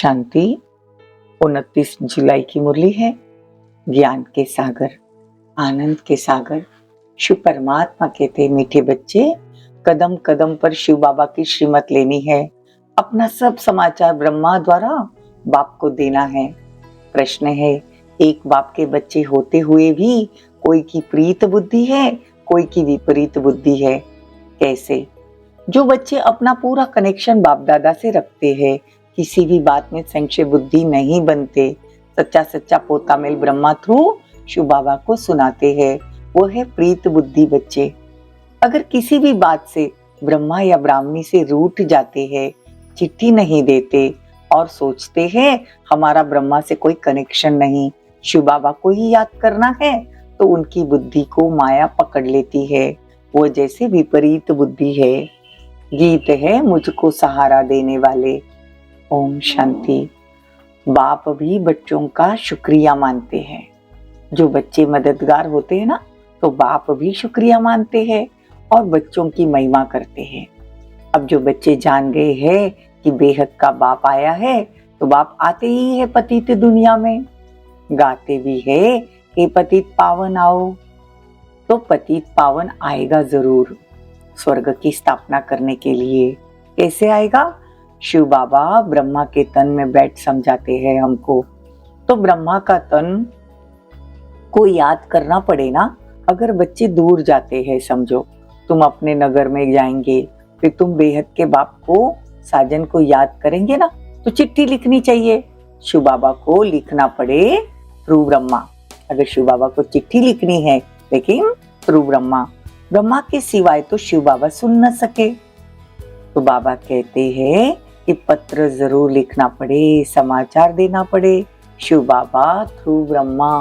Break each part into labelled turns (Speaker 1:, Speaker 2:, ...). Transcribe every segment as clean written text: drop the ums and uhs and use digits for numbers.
Speaker 1: शांति। 29 जुलाई की मुरली है। ज्ञान के सागर, आनंद के सागर। शिव परमात्मा कहते, मीठे बच्चे, कदम कदम पर शिव बाबा की श्रीमत लेनी है। अपना सब समाचार ब्रह्मा द्वारा बाप को देना है। प्रश्न है, एक बाप के बच्चे होते हुए भी कोई की प्रीत बुद्धि है, कोई की विपरीत बुद्धि है। कैसे? जो बच्चे अपना पूरा कनेक्शन बाप दादा से रखते हैं, किसी भी बात में संशय बुद्धि नहीं बनते, सच्चा सच्चा पोता मेल ब्रह्मा थ्रू शिव बाबा को सुनाते हैं, वो है प्रीत बुद्धि बच्चे। अगर किसी भी बात से ब्रह्मा या ब्राह्मणी से रूठ जाते हैं, चिट्ठी नहीं देते और सोचते हैं हमारा ब्रह्मा से कोई कनेक्शन नहीं, शिव बाबा को ही याद करना है, तो उनकी बुद्धि को माया पकड़ लेती है। वो जैसे विपरीत बुद्धि है। गीत है मुझको सहारा देने वाले। ओम शांति। बाप भी बच्चों का शुक्रिया मानते हैं। जो बच्चे मददगार होते हैं ना, तो बाप भी शुक्रिया मानते हैं और बच्चों की महिमा करते हैं। अब जो बच्चे जान गए हैं कि बेहद का बाप आया है, तो बाप आते ही है पतित दुनिया में। गाते भी है कि पतित पावन आओ, तो पतित पावन आएगा जरूर स्वर्ग की स्थापना करने के लिए। कैसे आएगा? शिव बाबा ब्रह्मा के तन में बैठ समझाते हैं हमको। तो ब्रह्मा का तन को याद करना पड़े ना। अगर बच्चे दूर जाते हैं, समझो तुम अपने नगर में जाएंगे, फिर तुम बेहद के बाप को, साजन को याद करेंगे ना, तो चिट्ठी लिखनी चाहिए। शिव बाबा को लिखना पड़े थ्रू ब्रह्मा। अगर शिव बाबा को चिट्ठी लिखनी है, लेकिन थ्रू ब्रह्मा, ब्रह्मा के सिवाय तो शिव बाबा सुन न सके, तो बाबा कहते हैं कि पत्र जरूर लिखना पड़े, समाचार देना पड़े। शिव बाबा थ्रू ब्रह्मा।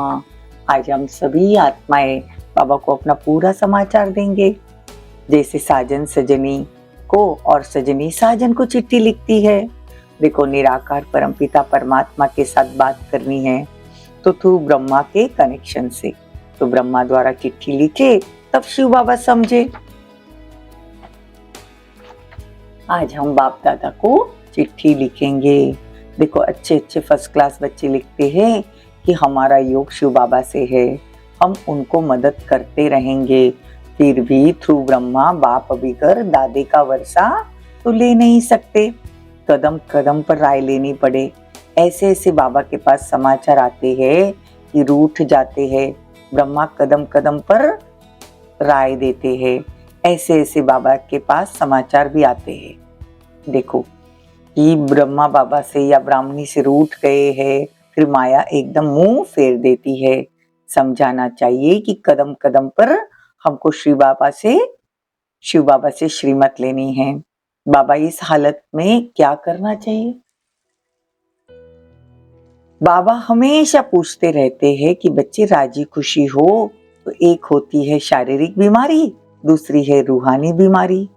Speaker 1: आज हम सभी आत्माएं बाबा को अपना पूरा समाचार देंगे। जैसे साजन सजनी को और सजनी साजन को चिट्ठी लिखती है। देखो, निराकार परमपिता परमात्मा के साथ बात करनी है, तो थ्रू ब्रह्मा के कनेक्शन से, तो ब्रह्मा द्वारा चिट्ठी लिखे, तब शिव बाबा समझे। आज हम बाप दादा को चिट्ठी लिखेंगे। देखो, अच्छे अच्छे फर्स्ट क्लास बच्चे लिखते हैं कि हमारा योग शिव बाबा से है, हम उनको मदद करते रहेंगे। फिर भी थ्रू ब्रह्मा बाप बिगर दादे का वर्षा तो ले नहीं सकते, कदम कदम पर राय लेनी पड़े। ऐसे ऐसे बाबा के पास समाचार आते हैं कि रूठ जाते हैं, ब्रह्मा कदम कदम पर राय देते हैं। ऐसे ऐसे बाबा के पास समाचार भी आते हैं। देखो कि ब्रह्मा बाबा से या ब्राह्मणी से रूठ गए हैं, फिर माया एकदम मुंह फेर देती है। समझाना चाहिए कि कदम कदम पर हमको शिव बाबा से श्रीमत लेनी है। बाबा, इस हालत में क्या करना चाहिए? बाबा हमेशा पूछते रहते हैं कि बच्चे राजी खुशी हो। तो एक होती है शारीरिक बीमारी, दूसरी है रूहानी बीमारी।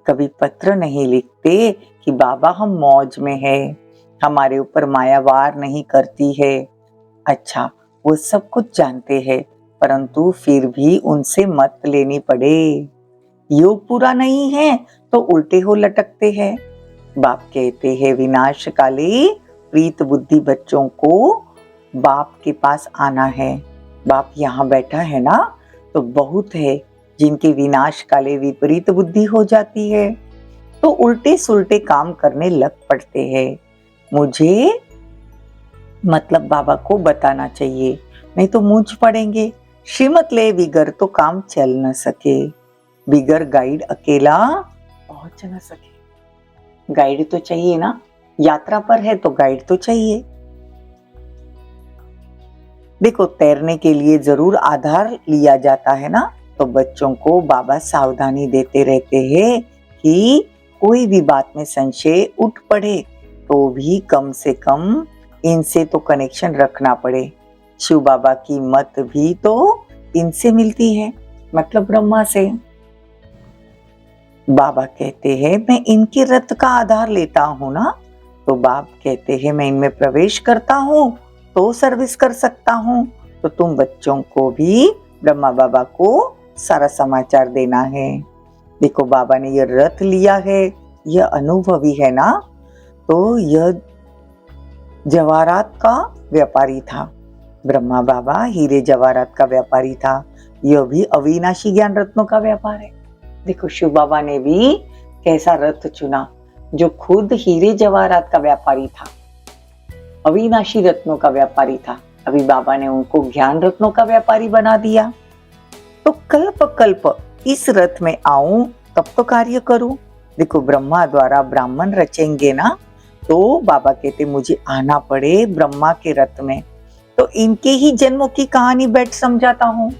Speaker 1: कभी पत्र नहीं लिखते कि बाबा हम मौज में है, हमारे ऊपर माया वार नहीं करती है। अच्छा, वो सब कुछ जानते हैं, परंतु फिर भी उनसे मत लेनी पड़े। योग पूरा नहीं है तो उल्टे हो लटकते हैं। बाप कहते हैं विनाश काले प्रीत बुद्धि बच्चों को बाप के पास आना है। बाप यहाँ बैठा है ना, तो बहुत है जिनके विनाश काले विपरीत बुद्धि हो जाती है, तो उल्टे सुल्टे काम करने लग पड़ते हैं। मुझे मतलब बाबा को बताना चाहिए, नहीं तो मूंझ पड़ेंगे। श्रीमत ले बिगर तो काम चल न सके, बिगर गाइड अकेला पहुंच न सके। गाइड तो चाहिए ना, यात्रा पर है तो गाइड तो चाहिए। देखो, तैरने के लिए जरूर आधार लिया जाता है ना, तो बच्चों को बाबा सावधानी देते रहते हैं कि कोई भी बात में संशय उठ पड़े तो भी कम से कम इनसे तो कनेक्शन रखना पड़े। शिव बाबा की मत भी तो इनसे मिलती है, मतलब ब्रह्मा से। बाबा कहते हैं मैं इनके रथ का आधार लेता हूँ ना, तो बाप कहते हैं मैं इनमें प्रवेश करता हूँ तो सर्विस कर सकता हूँ। तो तुम बच्चों को भी ब्रह्मा बाबा को सारा समाचार देना है। देखो, बाबा ने यह रथ लिया है, यह अनुभवी है ना, तो यह जवाहरात का व्यापारी था। ब्रह्मा बाबा हीरे जवाहरात का व्यापारी था। यह भी अविनाशी ज्ञान रत्नों का व्यापार है। देखो शिव बाबा ने भी कैसा रथ चुना जो खुद हीरे जवाहरात का व्यापारी था, अविनाशी रत्नों का व्यापारी था। अभी बाबा ने उनको ज्ञान रत्नों का व्यापारी बना दिया। तो कल्प कल्प इस रथ में आऊं तब तो कार्य करूं। देखो ब्रह्मा द्वारा ब्राह्मण रचेंगे ना, तो बाबा कहते मुझे आना पड़े ब्रह्मा के रथ में, तो इनके ही जन्मों की कहानी बैठ समझाता हूँ।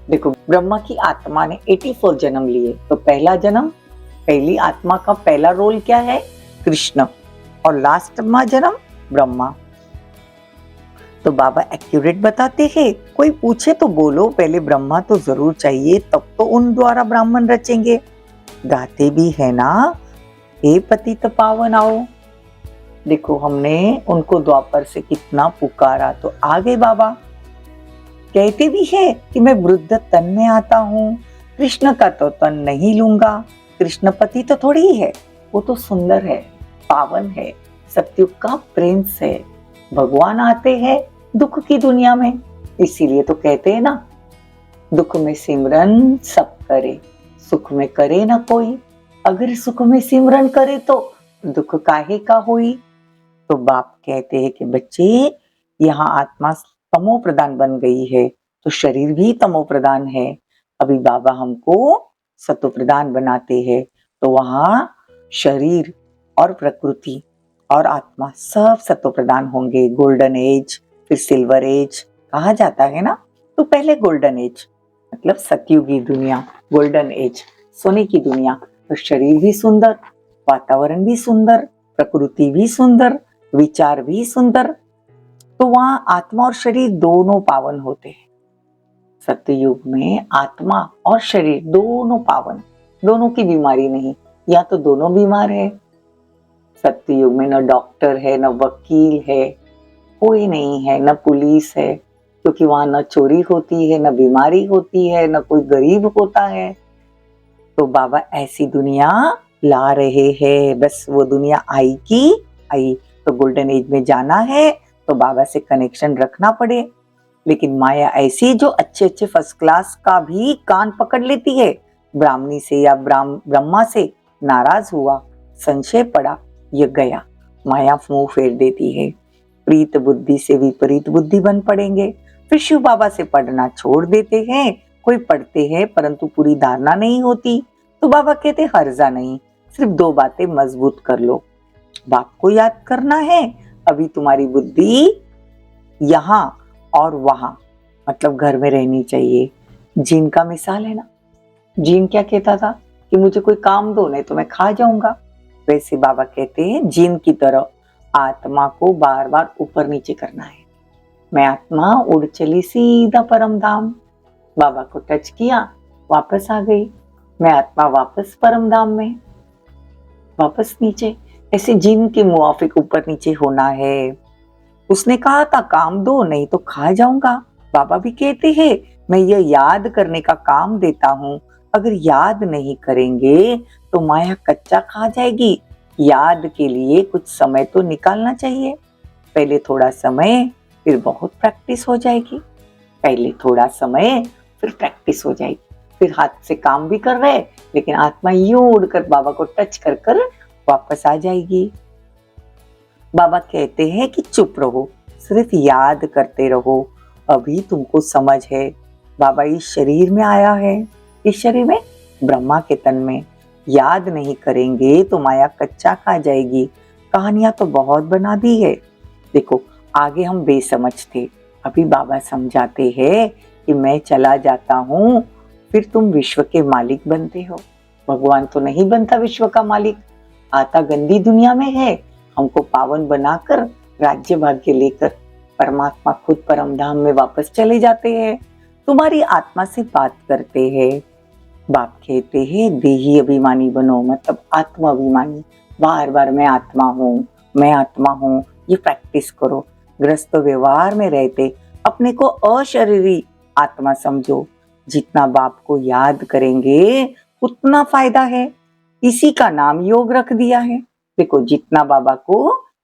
Speaker 1: देखो ब्रह्मा की आत्मा ने 84 जन्म लिए, तो पहला जन्म, पहली आत्मा का पहला रोल क्या है? कृष्ण, और लास्ट में जन्म ब्रह्मा। तो बाबा एक्यूरेट बताते हैं, कोई पूछे तो बोलो पहले ब्रह्मा तो जरूर चाहिए, तब तो उन द्वारा ब्राह्मण रचेंगे। गाते भी है ना, हे पतित पावन आओ। देखो हमने उनको द्वापर से कितना पुकारा तो आ गए बाबा। कहते भी है कि मैं वृद्ध तन में आता हूँ, कृष्ण का तो तन नहीं लूंगा। कृष्ण पति तो थोड़ी ही है, वो तो सुंदर है, पावन है, सतयुग का प्रिंस है। भगवान आते हैं दुख की दुनिया में, इसीलिए तो कहते हैं ना, दुख में सिमरन सब करे, सुख में करे ना कोई। अगर सुख में सिमरन करे तो दुख काहे का होई। तो बाप कहते हैं कि बच्चे यहाँ आत्मा तमो प्रधान बन गई है, तो शरीर भी तमो प्रधान है। अभी बाबा हमको सतो प्रधान बनाते हैं, तो वहाँ शरीर और प्रकृति और आत्मा सब सतो प्रधान होंगे। गोल्डन एज, फिर सिल्वर एज कहा जाता है ना। तो पहले गोल्डन एज मतलब सतयुगी दुनिया, गोल्डन एज सोने की दुनिया। तो शरीर भी सुंदर, वातावरण भी सुंदर, प्रकृति भी सुंदर, विचार भी सुंदर। तो वहां आत्मा और शरीर दोनों पावन होते हैं। सत्ययुग में आत्मा और शरीर दोनों पावन, दोनों की बीमारी नहीं, या तो दोनों बीमार है। सत्ययुग में न डॉक्टर है, न वकील है, कोई नहीं है, न पुलिस है, क्योंकि वहां न चोरी होती है, न बीमारी होती है, न कोई गरीब होता है। तो बाबा ऐसी दुनिया ला रहे हैं, बस वो दुनिया आई की आई। तो गोल्डन एज में जाना है तो बाबा से कनेक्शन रखना पड़े। लेकिन माया ऐसी जो अच्छे अच्छे फर्स्ट क्लास का भी कान पकड़ लेती है। ब्राह्मणी से या ब्रह्मा से नाराज हुआ, संशय पड़ा, ये गया, माया मुंह फेर देती है। प्रीत बुद्धि से विपरीत बुद्धि बन पड़ेंगे। फिर शिव बाबा से पढ़ना छोड़ देते हैं। कोई पढ़ते हैं परंतु पूरी धारणा नहीं होती, तो बाबा कहते हर्जा नहीं, सिर्फ 2 बातें मजबूत कर लो। बाप को याद करना है, अभी तुम्हारी बुद्धि यहाँ और वहां मतलब घर में रहनी चाहिए। जीन का मिसाल है ना, जीन क्या कहता था कि मुझे कोई काम दो नहीं तो मैं खा जाऊंगा। वैसे बाबा कहते हैं जीन की तरह आत्मा को बार बार ऊपर नीचे करना है। मैं आत्मा उड़ चली सीधा परम धाम, बाबा को टच किया, वापस आ गई। मैं आत्मा वापस परम धाम में, वापस नीचे। ऐसे जीन के मुआफिक ऊपर नीचे होना है। उसने कहा था काम दो नहीं तो खा जाऊंगा। बाबा भी कहते हैं मैं यह याद करने का काम देता हूँ, अगर याद नहीं करेंगे तो माया कच्चा खा जाएगी। याद के लिए कुछ समय तो निकालना चाहिए। पहले थोड़ा समय, फिर बहुत प्रैक्टिस हो जाएगी। पहले थोड़ा समय, फिर प्रैक्टिस हो जाएगी। फिर हाथ से काम भी कर रहे, लेकिन आत्मा यूं उड़कर बाबा को टच कर कर वापस आ जाएगी। बाबा कहते हैं कि चुप रहो, सिर्फ याद करते रहो, अभी तुमको समझ है। बाबा इस शरीर में आया है, इस शरीर में ब्रह्मा के तन में। याद नहीं करेंगे तो माया कच्चा खा जाएगी। कहानियां तो बहुत बना दी है। देखो आगे हम बेसमझ थे, अभी बाबा समझाते हैं कि मैं चला जाता हूँ, फिर तुम विश्व के मालिक बनते हो। भगवान तो नहीं बनता विश्व का मालिक, आता गंदी दुनिया में है, हमको पावन बनाकर राज्य भाग्य लेकर परमात्मा खुद परम धाम में वापस चले जाते हैं। तुम्हारी आत्मा से बात करते हैं। बाप कहते हैं देही अभिमानी बनो, मतलब आत्मा अभिमानी। बार बार मैं आत्मा हूँ, मैं आत्मा हूँ, ये प्रैक्टिस करो। ग्रस्त व्यवहार में रहते अपने को अशरीरी आत्मा समझो। जितना बाप को याद करेंगे उतना फायदा है, इसी का नाम योग रख दिया है। देखो जितना बाबा को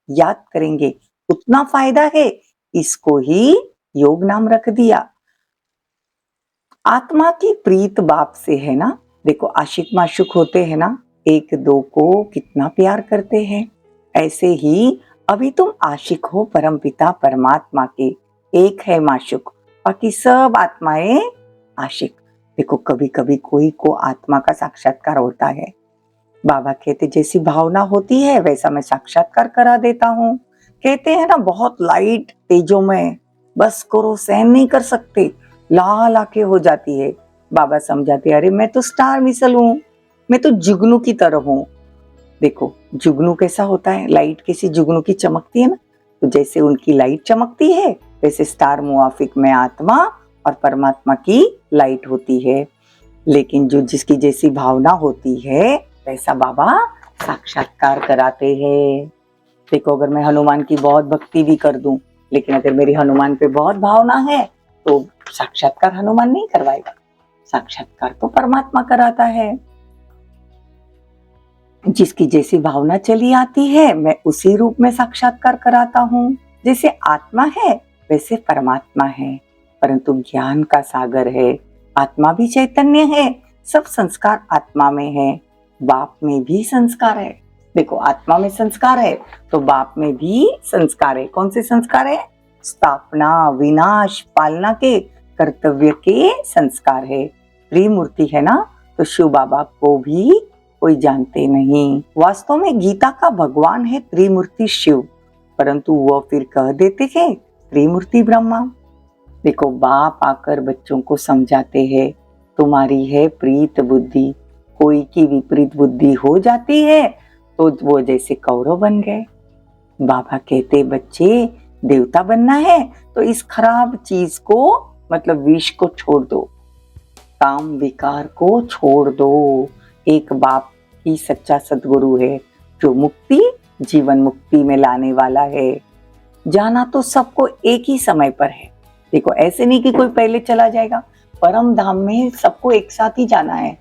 Speaker 1: याद करेंगे उतना फायदा है, इसको ही योग नाम रख दिया। आत्मा की प्रीत बाप से है ना। देखो आशिक माशुक होते हैं ना, एक दो को कितना प्यार करते हैं। ऐसे ही अभी तुम आशिक हो परमपिता परमात्मा के, एक है माशुक, बाकी सब आत्माएं आशिक। देखो कभी कभी कोई को आत्मा का साक्षात्कार होता है, बाबा कहते जैसी भावना होती है वैसा मैं साक्षात्कार करा देता हूँ। कहते हैं ना बहुत लाइट तेजो में, बस करो सहन नहीं कर सकते, लाल आंखें हो जाती है। बाबा समझाते अरे मैं तो स्टार मिसल हूँ, मैं तो जुगनू की तरह हूँ। देखो जुगनू कैसा होता है, लाइट किसी जुगनू की चमकती है ना, तो जैसे उनकी लाइट चमकती है वैसे स्टार मुआफिक में आत्मा और परमात्मा की लाइट होती है। लेकिन जो जिसकी जैसी भावना होती है वैसा बाबा साक्षात्कार कराते हैं। देखो अगर मैं हनुमान की बहुत भक्ति भी कर दूं, लेकिन अगर मेरी हनुमान पे बहुत भावना है तो साक्षात्कार हनुमान नहीं करवाएगा, साक्षात्कार तो परमात्मा कराता है। जिसकी जैसी भावना चली आती है मैं उसी रूप में साक्षात्कार कराता हूँ। जैसे आत्मा है वैसे परमात्मा है, परंतु ज्ञान का सागर है, आत्मा भी चैतन्य है, सब संस्कार आत्मा में है, बाप में भी संस्कार है। देखो आत्मा में संस्कार है तो बाप में भी संस्कार है। कौन से संस्कार है? स्थापना विनाश पालना के कर्तव्य के संस्कार है। त्रिमूर्ति है ना, तो शिव बाबा को भी कोई जानते नहीं। वास्तव में गीता का भगवान है त्रिमूर्ति शिव, परंतु वह फिर कह देते हैं त्रिमूर्ति ब्रह्मा। देखो बाप आकर बच्चों को समझाते हैं तुम्हारी है प्रीत बुद्धि, कोई की विपरीत बुद्धि हो जाती है तो वो जैसे कौरव बन गए। बाबा कहते बच्चे देवता बनना है तो इस खराब चीज को मतलब विष को छोड़ दो, काम विकार को छोड़ दो। एक बाप ही सच्चा सद्गुरु है जो मुक्ति जीवन मुक्ति में लाने वाला है। जाना तो सबको एक ही समय पर है। देखो ऐसे नहीं कि कोई पहले चला जाएगा, परम धाम में सबको एक साथ ही जाना है।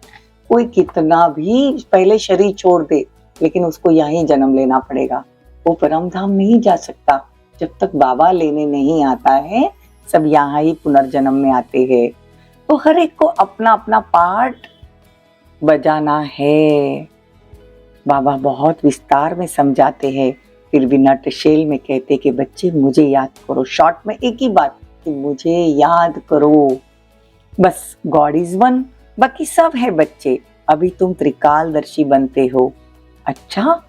Speaker 1: कोई कितना भी पहले शरीर छोड़ दे लेकिन उसको यहीं जन्म लेना पड़ेगा, वो परम धाम नहीं जा सकता जब तक बाबा लेने नहीं आता है। सब यहाँ ही पुनर्जन्म में आते हैं। तो हर एक को अपना अपना पार्ट बजाना है। बाबा बहुत विस्तार में समझाते हैं, फिर भी नटशेल में कहते कि बच्चे मुझे याद करो। शॉर्ट में एक ही बात कि मुझे याद करो, बस गॉड इज वन, बाकी सब है बच्चे। अभी तुम त्रिकालदर्शी बनते हो। अच्छा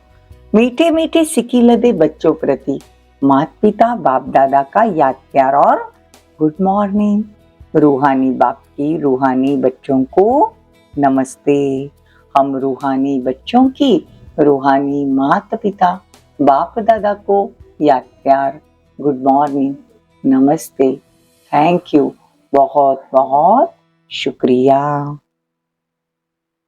Speaker 1: मीठे मीठे सिकिल दे बच्चों प्रति माता पिता बाप दादा का याद प्यार और गुड मॉर्निंग। रूहानी बाप की रूहानी बच्चों को नमस्ते। हम रूहानी बच्चों की रूहानी माता पिता बाप दादा को याद प्यार गुड मॉर्निंग नमस्ते, थैंक यू, बहुत बहुत शुक्रिया।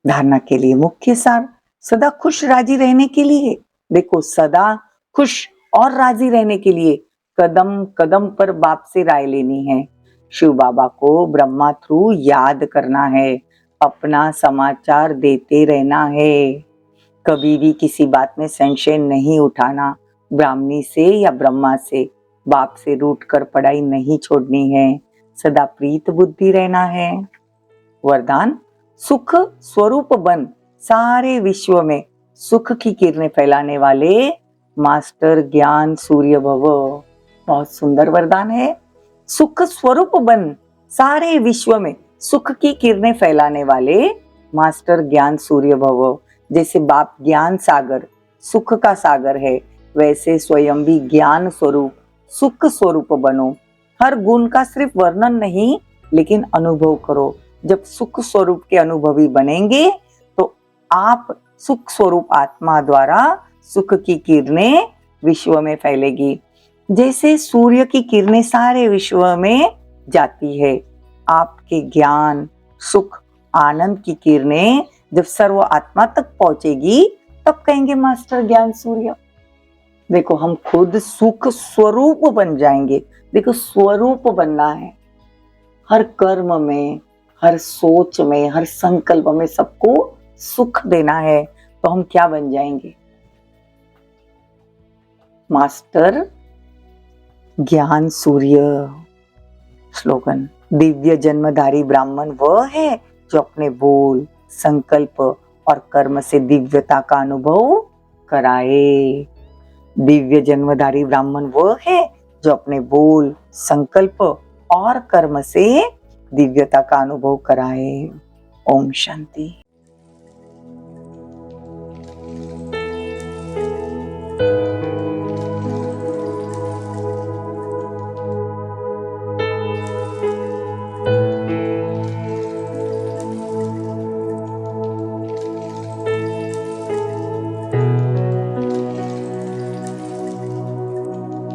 Speaker 1: धारणा के लिए मुख्य सार सदा खुश राजी रहने के लिए। देखो सदा खुश और राजी रहने के लिए कदम कदम पर बाप से राय लेनी है। शिव बाबा को ब्रह्मा थ्रू याद करना है, अपना समाचार देते रहना है, कभी भी किसी बात में संशय नहीं उठाना, ब्राह्मणी से या ब्रह्मा से बाप से रूठ कर पढ़ाई नहीं छोड़नी है, सदा प्रीत बुद्धि रहना है। वरदान सुख स्वरूप बन सारे विश्व में सुख की किरणें फैलाने वाले मास्टर ज्ञान सूर्य भव। बहुत सुंदर वरदान है। सुख स्वरूप बन सारे विश्व में सुख की किरणें फैलाने वाले मास्टर ज्ञान सूर्य भव। जैसे बाप ज्ञान सागर सुख का सागर है, वैसे स्वयं भी ज्ञान स्वरूप सुख स्वरूप बनो। हर गुण का सिर्फ वर्णन नहीं लेकिन अनुभव करो। जब सुख स्वरूप के अनुभवी बनेंगे तो आप सुख स्वरूप आत्मा द्वारा सुख की किरणें विश्व में फैलेगी। जैसे सूर्य की किरणें सारे विश्व में जाती है, आपके ज्ञान सुख आनंद की किरणें जब सर्व आत्मा तक पहुंचेगी तब कहेंगे मास्टर ज्ञान सूर्य। देखो हम खुद सुख स्वरूप बन जाएंगे। देखो स्वरूप बनना है, हर कर्म में हर सोच में हर संकल्प में सबको सुख देना है, तो हम क्या बन जाएंगे? मास्टर ज्ञान सूर्य। स्लोगन, दिव्य जन्मधारी ब्राह्मण वह है जो अपने बोल, संकल्प और कर्म से दिव्यता का अनुभव कराए। दिव्य जन्मधारी ब्राह्मण वह है जो अपने बोल, संकल्प और कर्म से दिव्यता का अनुभव कराए। ओम शांति।